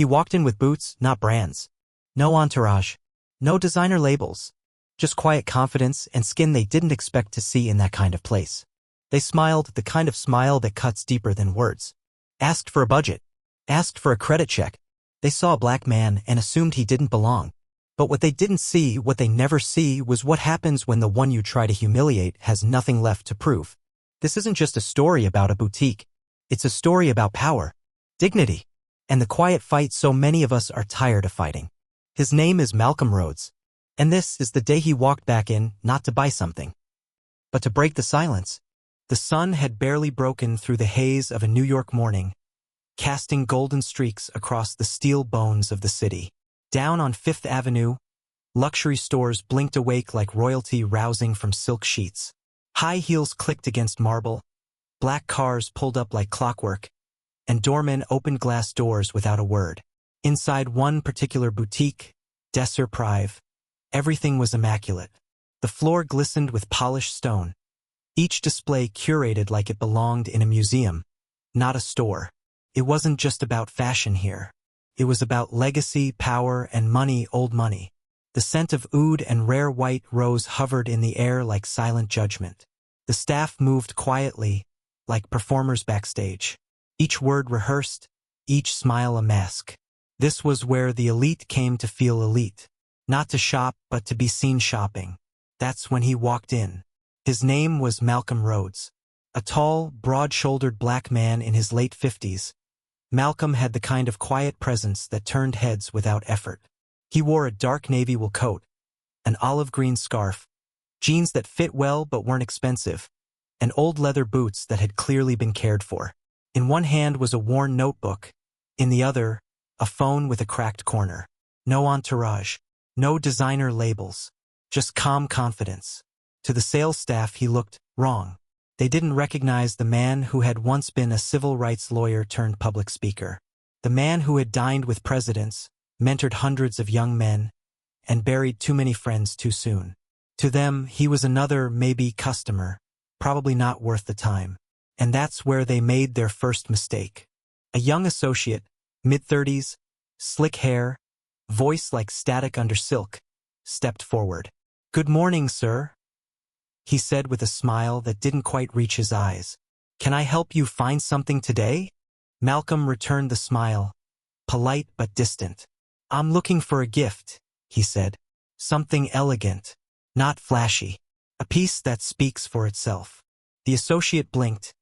He walked in with boots, not brands. No entourage. No designer labels. Just quiet confidence and skin they didn't expect to see in that kind of place. They smiled, the kind of smile that cuts deeper than words. Asked for a budget. Asked for a credit check. They saw a black man and assumed he didn't belong. But what they didn't see, what they never see, was what happens when the one you try to humiliate has nothing left to prove. This isn't just a story about a boutique. It's a story about power, dignity, and the quiet fight so many of us are tired of fighting. His name is Malcolm Rhodes. And this is the day he walked back in, not to buy something, but to break the silence. The sun had barely broken through the haze of a New York morning, casting golden streaks across the steel bones of the city. Down on Fifth Avenue, luxury stores blinked awake like royalty rousing from silk sheets. High heels clicked against marble, black cars pulled up like clockwork, and doormen opened glass doors without a word. Inside one particular boutique, Desser Prive, everything was immaculate. The floor glistened with polished stone, each display curated like it belonged in a museum, not a store. It wasn't just about fashion here. It was about legacy, power, and money, old money. The scent of oud and rare white rose hovered in the air like silent judgment. The staff moved quietly, like performers backstage. Each word rehearsed, each smile a mask. This was where the elite came to feel elite. Not to shop, but to be seen shopping. That's when he walked in. His name was Malcolm Rhodes. A tall, broad-shouldered black man in his late 50s. Malcolm had the kind of quiet presence that turned heads without effort. He wore a dark navy wool coat, an olive green scarf, jeans that fit well but weren't expensive, and old leather boots that had clearly been cared for. In one hand was a worn notebook, in the other, a phone with a cracked corner. No entourage. No designer labels, just calm confidence. To the sales staff he looked wrong. They didn't recognize the man who had once been a civil rights lawyer turned public speaker. The man who had dined with presidents, mentored hundreds of young men, and buried too many friends too soon. To them, he was another, maybe, customer, probably not worth the time. And that's where they made their first mistake. A young associate, mid-30s, slick hair, voice like static under silk, stepped forward. "Good morning, sir," he said with a smile that didn't quite reach his eyes. "Can I help you find something today?" Malcolm returned the smile, polite but distant. "I'm looking for a gift," he said. "Something elegant, not flashy. A piece that speaks for itself." The associate blinked,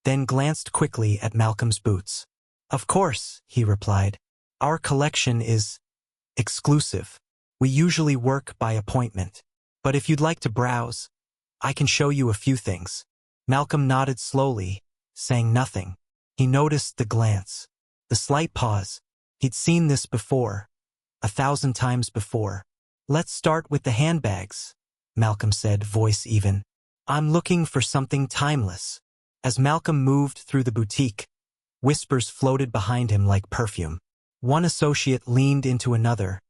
then glanced quickly at Malcolm's boots. "Of course," he replied. "Our collection is exclusive. We usually work by appointment. But if you'd like to browse, I can show you a few things." Malcolm nodded slowly, saying nothing. He noticed the glance, the slight pause. He'd seen this before, 1,000 times before. "Let's start with the handbags," Malcolm said, voice even. "I'm looking for something timeless." As Malcolm moved through the boutique, whispers floated behind him like perfume. One associate leaned into another,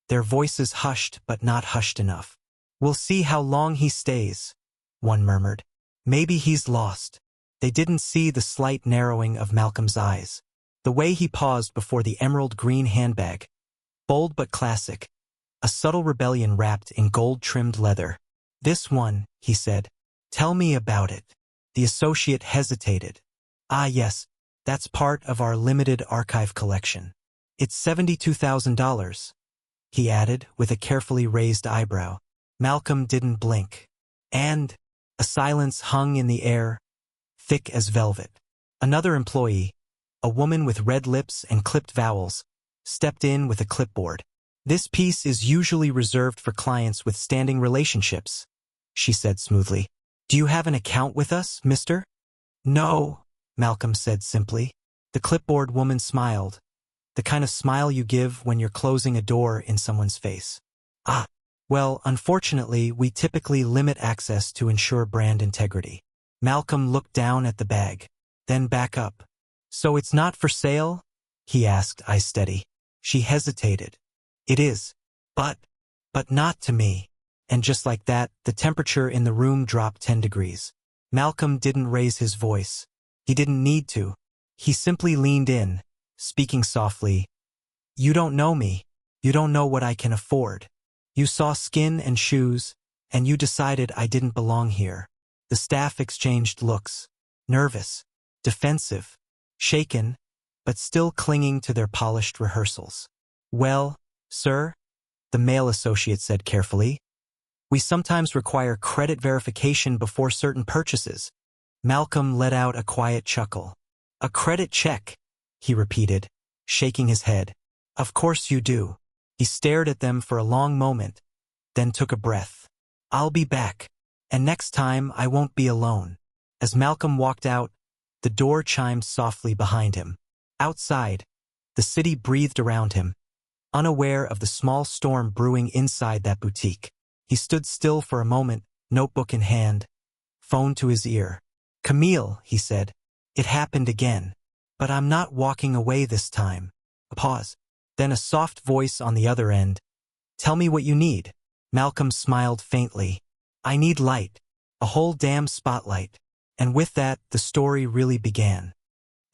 their voices hushed but not hushed enough. "We'll see how long he stays," one murmured. "Maybe he's lost." They didn't see the slight narrowing of Malcolm's eyes, the way he paused before the emerald green handbag, bold but classic, a subtle rebellion wrapped in gold-trimmed leather. "This one," he said. "Tell me about it." The associate hesitated. "Ah, yes, that's part of our limited archive collection. It's $72,000, he added with a carefully raised eyebrow. Malcolm didn't blink. And a silence hung in the air, thick as velvet. Another employee, a woman with red lips and clipped vowels, stepped in with a clipboard. "This piece is usually reserved for clients with standing relationships," she said smoothly. "Do you have an account with us, mister?" "No," Malcolm said simply. The clipboard woman smiled, the kind of smile you give when you're closing a door in someone's face. "Ah, well, unfortunately, we typically limit access to ensure brand integrity." Malcolm looked down at the bag, then back up. "So it's not for sale?" he asked, eyes steady. She hesitated. "It is, but not to me." And just like that, the temperature in the room dropped 10 degrees. Malcolm didn't raise his voice. He didn't need to. He simply leaned in, speaking softly. You don't know me. You don't know what I can afford. You saw skin and shoes, and you decided I didn't belong here. The staff exchanged looks. Nervous, defensive, shaken, but still clinging to their polished rehearsals. Well, sir, the male associate said carefully, we sometimes require credit verification before certain purchases. Malcolm let out a quiet chuckle. A credit check, he repeated, shaking his head. Of course you do. He stared at them for a long moment, then took a breath. I'll be back, and next time I won't be alone. As Malcolm walked out, the door chimed softly behind him. Outside, the city breathed around him, unaware of the small storm brewing inside that boutique. He stood still for a moment, notebook in hand, phone to his ear. Camille, he said, it happened again. But I'm not walking away this time. A pause. Then a soft voice on the other end. Tell me what you need. Malcolm smiled faintly. I need light. A whole damn spotlight. And with that, the story really began.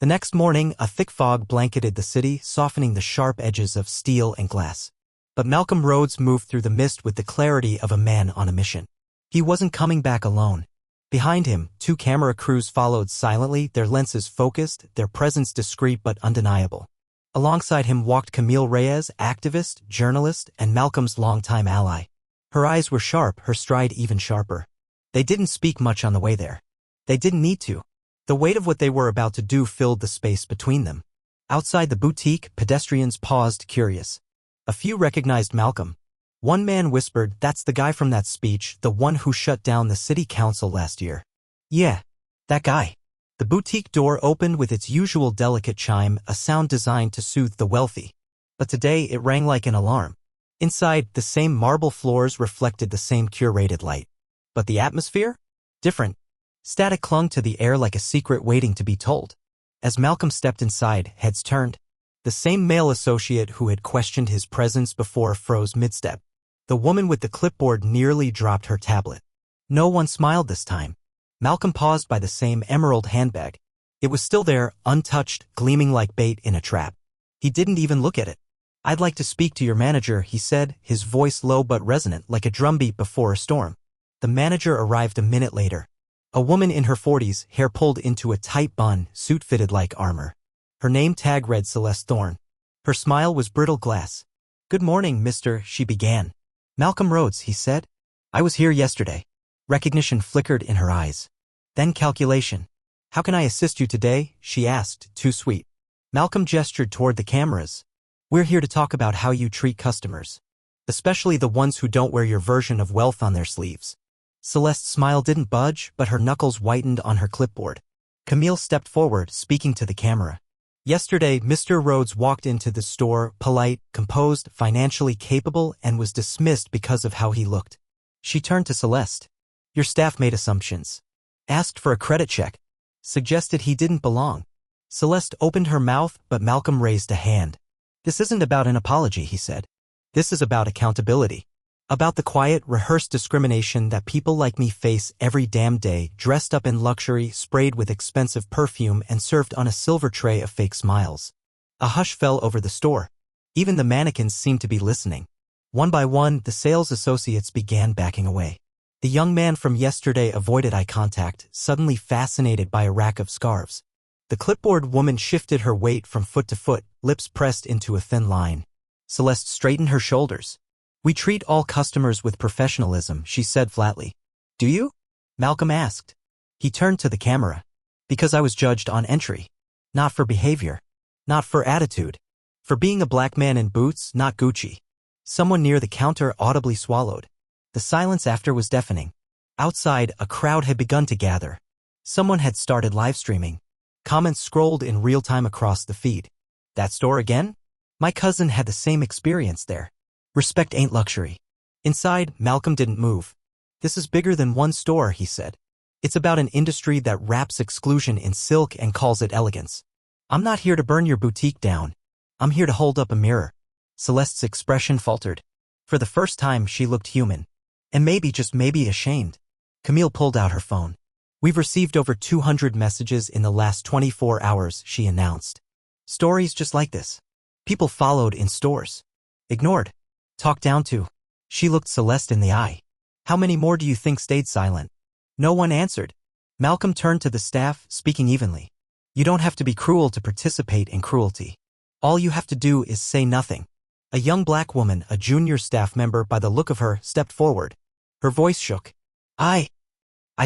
The next morning, a thick fog blanketed the city, softening the sharp edges of steel and glass. But Malcolm Rhodes moved through the mist with the clarity of a man on a mission. He wasn't coming back alone. Behind him, 2 camera crews followed silently, their lenses focused, their presence discreet but undeniable. Alongside him walked Camille Reyes, activist, journalist, and Malcolm's longtime ally. Her eyes were sharp, her stride even sharper. They didn't speak much on the way there. They didn't need to. The weight of what they were about to do filled the space between them. Outside the boutique, pedestrians paused, curious. A few recognized Malcolm. One man whispered, that's the guy from that speech, the one who shut down the city council last year. Yeah, that guy. The boutique door opened with its usual delicate chime, a sound designed to soothe the wealthy. But today it rang like an alarm. Inside, the same marble floors reflected the same curated light. But the atmosphere? Different. Static clung to the air like a secret waiting to be told. As Malcolm stepped inside, heads turned. The same male associate who had questioned his presence before froze mid-step. The woman with the clipboard nearly dropped her tablet. No one smiled this time. Malcolm paused by the same emerald handbag. It was still there, untouched, gleaming like bait in a trap. He didn't even look at it. I'd like to speak to your manager, he said, his voice low but resonant like a drumbeat before a storm. The manager arrived a minute later. A woman in her 40s, hair pulled into a tight bun, suit fitted like armor. Her name tag read Celeste Thorne. Her smile was brittle glass. Good morning, mister, she began. Malcolm Rhodes, he said. I was here yesterday. Recognition flickered in her eyes. Then calculation. How can I assist you today? She asked, too sweet. Malcolm gestured toward the cameras. We're here to talk about how you treat customers. Especially the ones who don't wear your version of wealth on their sleeves. Celeste's smile didn't budge, but her knuckles whitened on her clipboard. Camille stepped forward, speaking to the camera. Yesterday, Mr. Rhodes walked into the store, polite, composed, financially capable, and was dismissed because of how he looked. She turned to Celeste. Your staff made assumptions. Asked for a credit check. Suggested he didn't belong. Celeste opened her mouth, but Malcolm raised a hand. This isn't about an apology, he said. This is about accountability. About the quiet, rehearsed discrimination that people like me face every damn day, dressed up in luxury, sprayed with expensive perfume, and served on a silver tray of fake smiles. A hush fell over the store. Even the mannequins seemed to be listening. One by one, the sales associates began backing away. The young man from yesterday avoided eye contact, suddenly fascinated by a rack of scarves. The clipboard woman shifted her weight from foot to foot, lips pressed into a thin line. Celeste straightened her shoulders. We treat all customers with professionalism, she said flatly. Do you? Malcolm asked. He turned to the camera. Because I was judged on entry. Not for behavior. Not for attitude. For being a black man in boots, not Gucci. Someone near the counter audibly swallowed. The silence after was deafening. Outside, a crowd had begun to gather. Someone had started live streaming. Comments scrolled in real time across the feed. That store again? My cousin had the same experience there. Respect ain't luxury. Inside, Malcolm didn't move. This is bigger than one store, he said. It's about an industry that wraps exclusion in silk and calls it elegance. I'm not here to burn your boutique down. I'm here to hold up a mirror. Celeste's expression faltered. For the first time, she looked human. And maybe, just maybe, ashamed. Camille pulled out her phone. We've received over 200 messages in the last 24 hours, she announced. Stories just like this. People followed in stores. Ignored. Talked down to. She looked Celeste in the eye. How many more do you think stayed silent? No one answered. Malcolm turned to the staff, speaking evenly. You don't have to be cruel to participate in cruelty. All you have to do is say nothing. A young black woman, a junior staff member by the look of her, stepped forward. Her voice shook. I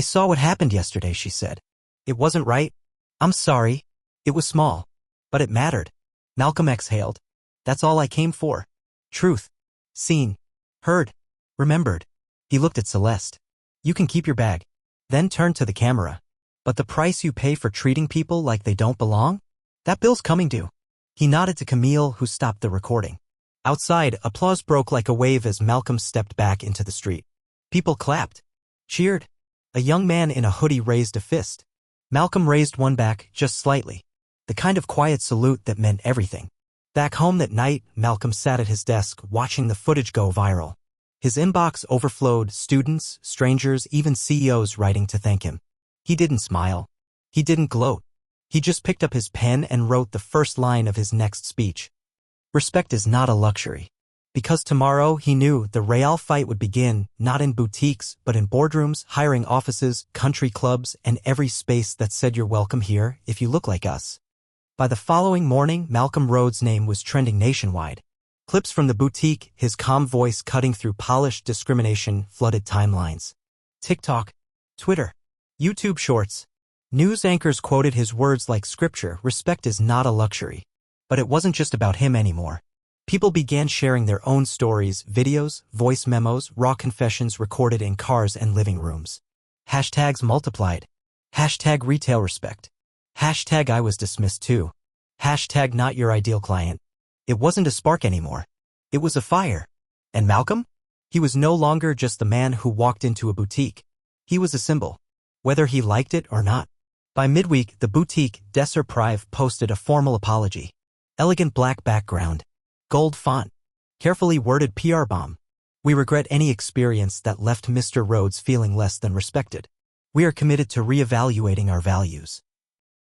saw what happened yesterday, she said. It wasn't right. I'm sorry. It was small. But it mattered. Malcolm exhaled. That's all I came for. Truth. Seen. Heard. Remembered. He looked at Celeste. You can keep your bag. Then turned to the camera. But the price you pay for treating people like they don't belong? That bill's coming due. He nodded to Camille, who stopped the recording. Outside, applause broke like a wave as Malcolm stepped back into the street. People clapped. Cheered. A young man in a hoodie raised a fist. Malcolm raised one back, just slightly. The kind of quiet salute that meant everything. Back home that night, Malcolm sat at his desk, watching the footage go viral. His inbox overflowed, students, strangers, even CEOs writing to thank him. He didn't smile. He didn't gloat. He just picked up his pen and wrote the first line of his next speech. Respect is not a luxury. Because tomorrow, he knew, the real fight would begin, not in boutiques, but in boardrooms, hiring offices, country clubs, and every space that said you're welcome here if you look like us. By the following morning, Malcolm Rhodes' name was trending nationwide. Clips from the boutique, his calm voice cutting through polished discrimination, flooded timelines. TikTok, Twitter, YouTube Shorts. News anchors quoted his words like scripture, respect is not a luxury. But it wasn't just about him anymore. People began sharing their own stories, videos, voice memos, raw confessions recorded in cars and living rooms. Hashtags multiplied. Hashtag retail respect. Hashtag I was dismissed too. Hashtag not your ideal client. It wasn't a spark anymore. It was a fire. And Malcolm? He was no longer just the man who walked into a boutique. He was a symbol. Whether he liked it or not. By midweek, the boutique, Desser Prive, posted a formal apology. Elegant black background. Gold font. Carefully worded PR bomb. We regret any experience that left Mr. Rhodes feeling less than respected. We are committed to reevaluating our values.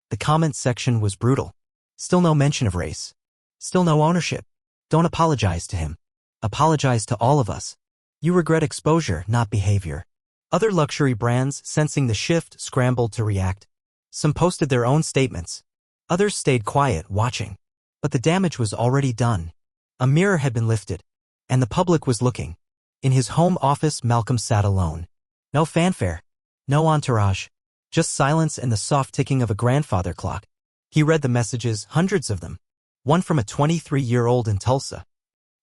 The comment section was brutal. Still no mention of race. Still no ownership. Don't apologize to him. Apologize to all of us. You regret exposure, not behavior. Other luxury brands, sensing the shift, scrambled to react. Some posted their own statements. Others stayed quiet, watching. But the damage was already done. A mirror had been lifted. And the public was looking. In his home office, Malcolm sat alone. No fanfare. No entourage. Just silence and the soft ticking of a grandfather clock. He read the messages, hundreds of them. One from a 23-year-old in Tulsa.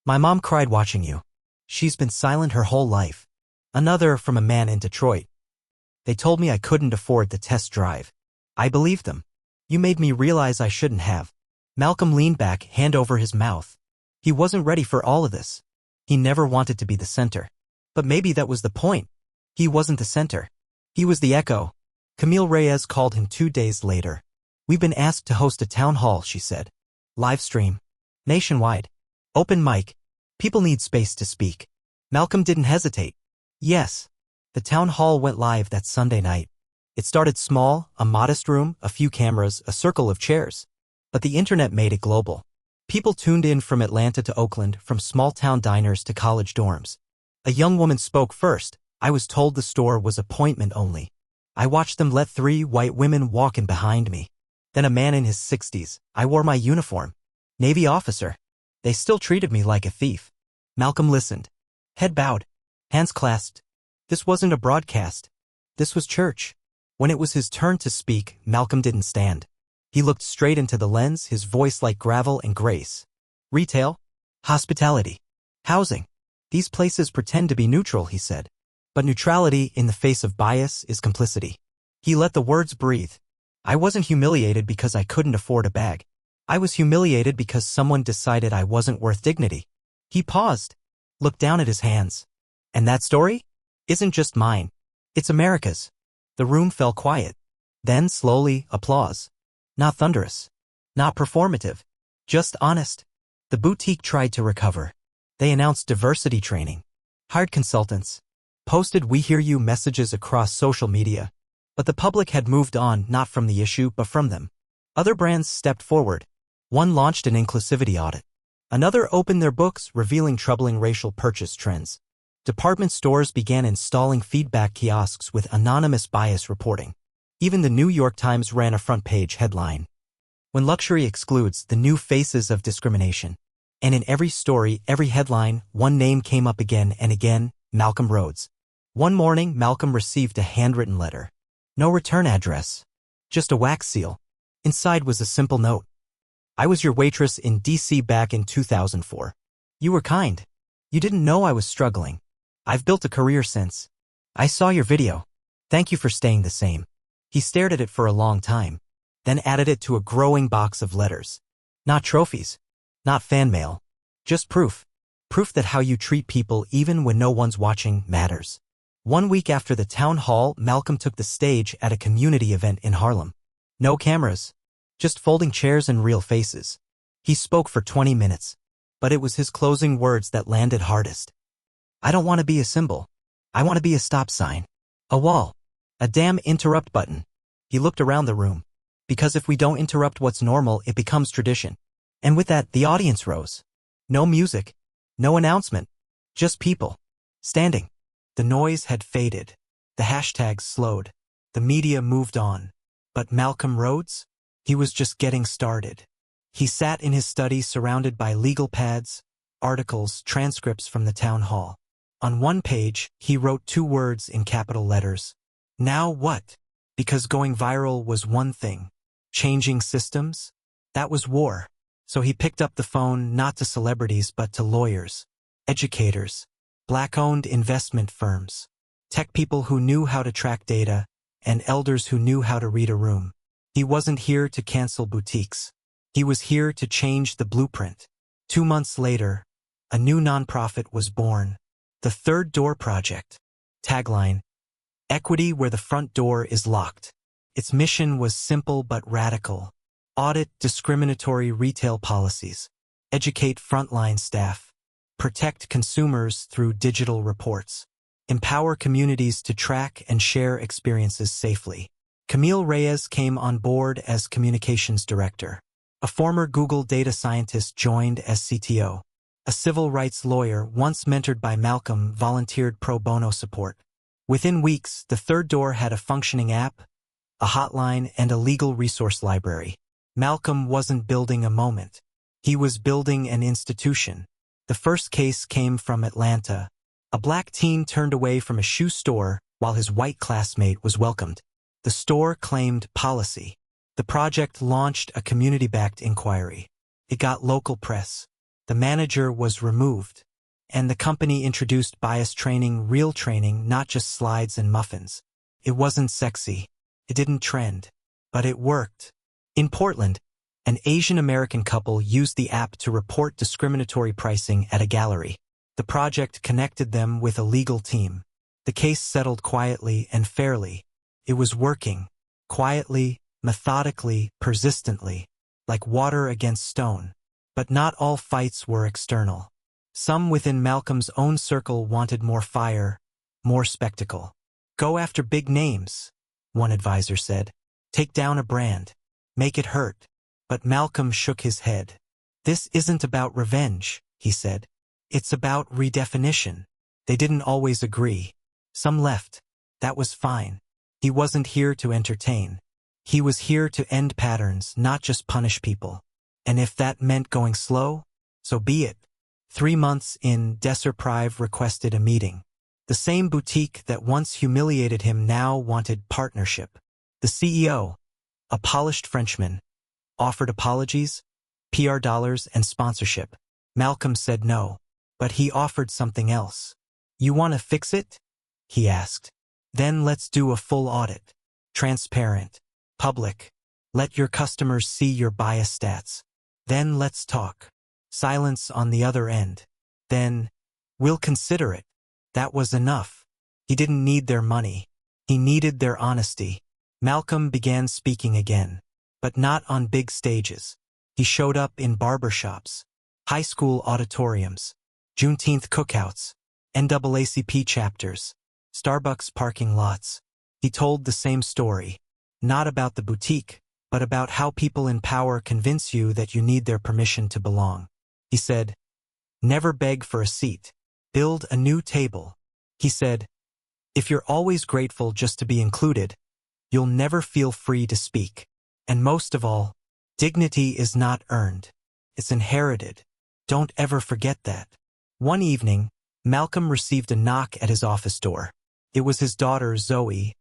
My mom cried watching you. She's been silent her whole life. Another from a man in Detroit. They told me I couldn't afford the test drive. I believed them. You made me realize I shouldn't have. Malcolm leaned back, hand over his mouth. He wasn't ready for all of this. He never wanted to be the center. But maybe that was the point. He wasn't the center. He was the echo. Camille Reyes called him 2 days later. We've been asked to host a town hall, she said. Live stream. Nationwide. Open mic. People need space to speak. Malcolm didn't hesitate. Yes. The town hall went live that Sunday night. It started small, a modest room, a few cameras, a circle of chairs. But the internet made it global. People tuned in from Atlanta to Oakland, from small-town diners to college dorms. A young woman spoke first. I was told the store was appointment only. I watched them let 3 white women walk in behind me. Then a man in his 60s. I wore my uniform. Navy officer. They still treated me like a thief. Malcolm listened. Head bowed. Hands clasped. This wasn't a broadcast. This was church. When it was his turn to speak, Malcolm didn't stand. He looked straight into the lens, his voice like gravel and grace. Retail? Hospitality? Housing? These places pretend to be neutral, he said. But neutrality in the face of bias is complicity. He let the words breathe. I wasn't humiliated because I couldn't afford a bag. I was humiliated because someone decided I wasn't worth dignity. He paused, looked down at his hands. And that story? Isn't just mine. It's America's. The room fell quiet. Then, slowly, applause. Not thunderous. Not performative. Just honest. The boutique tried to recover. They announced diversity training. Hired consultants. Posted "We hear you" messages across social media. But the public had moved on, not from the issue, but from them. Other brands stepped forward. One launched an inclusivity audit. Another opened their books, revealing troubling racial purchase trends. Department stores began installing feedback kiosks with anonymous bias reporting. Even the New York Times ran a front-page headline. When luxury excludes, the new faces of discrimination. And in every story, every headline, one name came up again and again: Malcolm Rhodes. One morning, Malcolm received a handwritten letter. No return address. Just a wax seal. Inside was a simple note. I was your waitress in D.C. back in 2004. You were kind. You didn't know I was struggling. I've built a career since. I saw your video. Thank you for staying the same. He stared at it for a long time, then added it to a growing box of letters. Not trophies. Not fan mail. Just proof. Proof that how you treat people even when no one's watching matters. 1 week after the town hall, Malcolm took the stage at a community event in Harlem. No cameras. Just folding chairs and real faces. He spoke for 20 minutes, but it was his closing words that landed hardest. I don't want to be a symbol. I want to be a stop sign. A wall. A damn interrupt button. He looked around the room. Because if we don't interrupt what's normal, it becomes tradition. And with that, the audience rose. No music. No announcement. Just people. Standing. The noise had faded. The hashtags slowed. The media moved on. But Malcolm Rhodes? He was just getting started. He sat in his study surrounded by legal pads, articles, transcripts from the town hall. On one page, he wrote 2 words in capital letters. Now what? Because going viral was one thing. Changing systems? That was war. So he picked up the phone not to celebrities but to lawyers, educators, Black-owned investment firms, tech people who knew how to track data, and elders who knew how to read a room. He wasn't here to cancel boutiques. He was here to change the blueprint. 2 months later, a new nonprofit was born. The Third Door Project. Tagline: Equity where the front door is locked. Its mission was simple but radical. Audit discriminatory retail policies. Educate frontline staff. Protect consumers through digital reports. Empower communities to track and share experiences safely. Camille Reyes came on board as communications director. A former Google data scientist joined as CTO. A civil rights lawyer, once mentored by Malcolm, volunteered pro bono support. Within weeks, the Third Door had a functioning app, a hotline, and a legal resource library. Malcolm wasn't building a moment. He was building an institution. The first case came from Atlanta. A black teen turned away from a shoe store while his white classmate was welcomed. The store claimed policy. The project launched a community-backed inquiry. It got local press. The manager was removed. And the company introduced bias training, real training, not just slides and muffins. It wasn't sexy. It didn't trend. But it worked. In Portland, an Asian American couple used the app to report discriminatory pricing at a gallery. The project connected them with a legal team. The case settled quietly and fairly. It was working. Quietly, methodically, persistently. Like water against stone. But not all fights were external. Some within Malcolm's own circle wanted more fire, more spectacle. Go after big names, one advisor said. Take down a brand. Make it hurt. But Malcolm shook his head. This isn't about revenge, he said. It's about redefinition. They didn't always agree. Some left. That was fine. He wasn't here to entertain. He was here to end patterns, not just punish people. And if that meant going slow, so be it. 3 months in, Deserprive requested a meeting. The same boutique that once humiliated him now wanted partnership. The CEO, a polished Frenchman, offered apologies, PR dollars, and sponsorship. Malcolm said no, but he offered something else. You want to fix it? He asked. Then let's do a full audit. Transparent. Public. Let your customers see your bias stats. Then let's talk. Silence on the other end. Then, we'll consider it. That was enough. He didn't need their money. He needed their honesty. Malcolm began speaking again. But not on big stages. He showed up in barbershops, high school auditoriums, Juneteenth cookouts, NAACP chapters, Starbucks parking lots. He told the same story. Not about the boutique, but about how people in power convince you that you need their permission to belong. He said, never beg for a seat. Build a new table. He said, if you're always grateful just to be included, you'll never feel free to speak. And most of all, dignity is not earned. It's inherited. Don't ever forget that. One evening, Malcolm received a knock at his office door. It was his daughter, Zoe,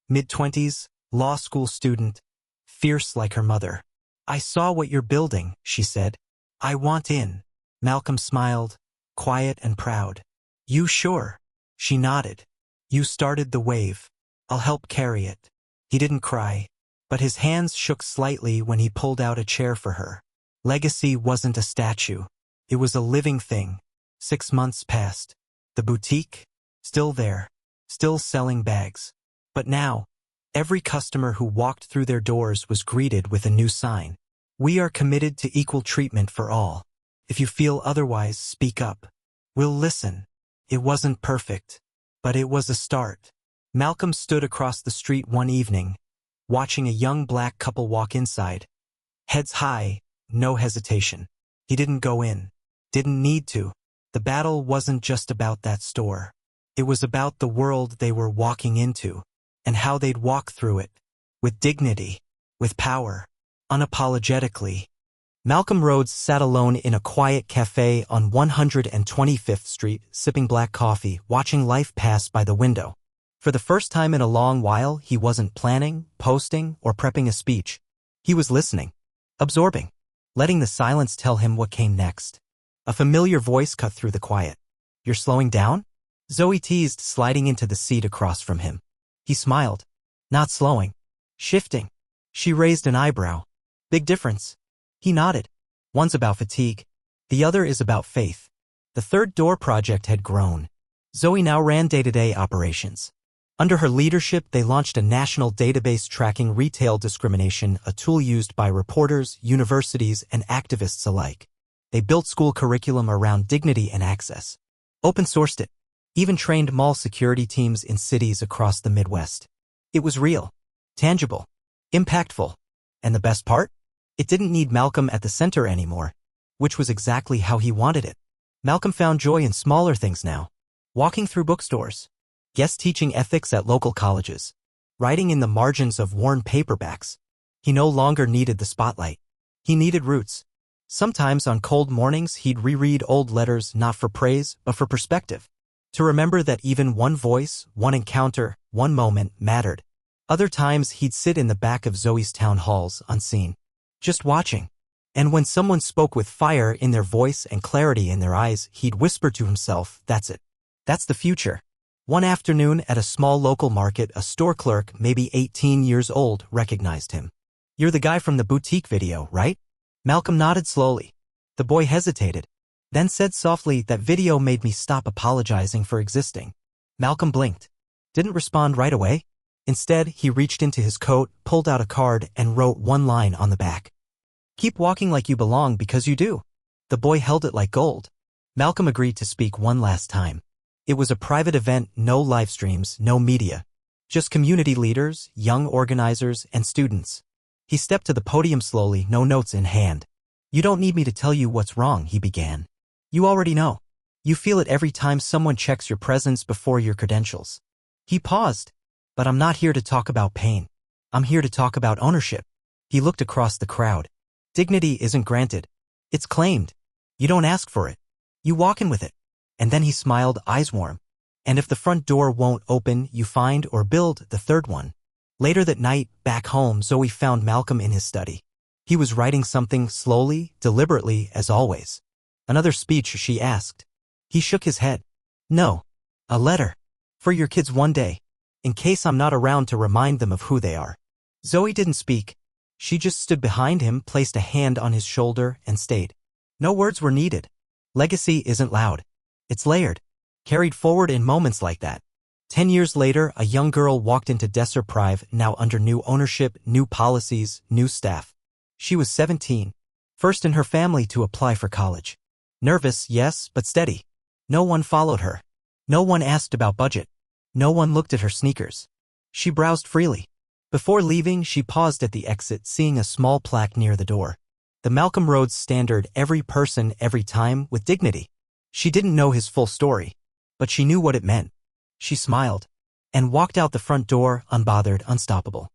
mid-20s, law school student, fierce like her mother. I saw what you're building, she said. I want in. Malcolm smiled, quiet and proud. You sure? She nodded. You started the wave. I'll help carry it. He didn't cry, but his hands shook slightly when he pulled out a chair for her. Legacy wasn't a statue. It was a living thing. 6 months passed. The boutique? Still there. Still selling bags. But now, every customer who walked through their doors was greeted with a new sign. We are committed to equal treatment for all. If you feel otherwise, speak up. We'll listen. It wasn't perfect, but it was a start. Malcolm stood across the street one evening, watching a young black couple walk inside. Heads high, no hesitation. He didn't go in. Didn't need to. The battle wasn't just about that store. It was about the world they were walking into, and how they'd walk through it. With dignity. With power. Unapologetically. Malcolm Rhodes sat alone in a quiet cafe on 125th Street, sipping black coffee, watching life pass by the window. For the first time in a long while, he wasn't planning, posting, or prepping a speech. He was listening. Absorbing. Letting the silence tell him what came next. A familiar voice cut through the quiet. You're slowing down? Zoe teased, sliding into the seat across from him. He smiled. Not slowing. Shifting. She raised an eyebrow. Big difference. He nodded. One's about fatigue. The other is about faith. The third door project had grown. Zoe now ran day-to-day operations. Under her leadership, they launched a national database tracking retail discrimination, a tool used by reporters, universities, and activists alike. They built school curriculum around dignity and access. Open-sourced it. Even trained mall security teams in cities across the Midwest. It was real. Tangible. Impactful. And the best part? It didn't need Malcolm at the center anymore, which was exactly how he wanted it. Malcolm found joy in smaller things now. Walking through bookstores. Guest teaching ethics at local colleges. Writing in the margins of worn paperbacks. He no longer needed the spotlight. He needed roots. Sometimes on cold mornings he'd reread old letters not for praise, but for perspective. To remember that even one voice, one encounter, one moment mattered. Other times he'd sit in the back of Zoe's town halls, unseen. Just watching. And when someone spoke with fire in their voice and clarity in their eyes, he'd whisper to himself, that's it. That's the future. One afternoon at a small local market, a store clerk, maybe 18 years old, recognized him. You're the guy from the boutique video, right? Malcolm nodded slowly. The boy hesitated, then said softly, that video made me stop apologizing for existing. Malcolm blinked. Didn't respond right away. Instead, he reached into his coat, pulled out a card, and wrote one line on the back. Keep walking like you belong because you do. The boy held it like gold. Malcolm agreed to speak one last time. It was a private event, no live streams, no media. Just community leaders, young organizers, and students. He stepped to the podium slowly, no notes in hand. You don't need me to tell you what's wrong, he began. You already know. You feel it every time someone checks your presence before your credentials. He paused. But I'm not here to talk about pain. I'm here to talk about ownership. He looked across the crowd. Dignity isn't granted. It's claimed. You don't ask for it. You walk in with it. And then he smiled, eyes warm. And if the front door won't open, you find or build the third one. Later that night, back home, Zoe found Malcolm in his study. He was writing something slowly, deliberately, as always. Another speech, she asked. He shook his head. No. A letter. For your kids one day. In case I'm not around to remind them of who they are. Zoe didn't speak. She just stood behind him, placed a hand on his shoulder, and stayed. No words were needed. Legacy isn't loud. It's layered. Carried forward in moments like that. 10 years later, a young girl walked into Desert Prive, now under new ownership, new policies, new staff. She was 17. First in her family to apply for college. Nervous, yes, but steady. No one followed her. No one asked about budget. No one looked at her sneakers. She browsed freely. Before leaving, she paused at the exit, seeing a small plaque near the door. The Malcolm Rhodes standard, every person, every time, with dignity. She didn't know his full story, but she knew what it meant. She smiled and walked out the front door, unbothered, unstoppable.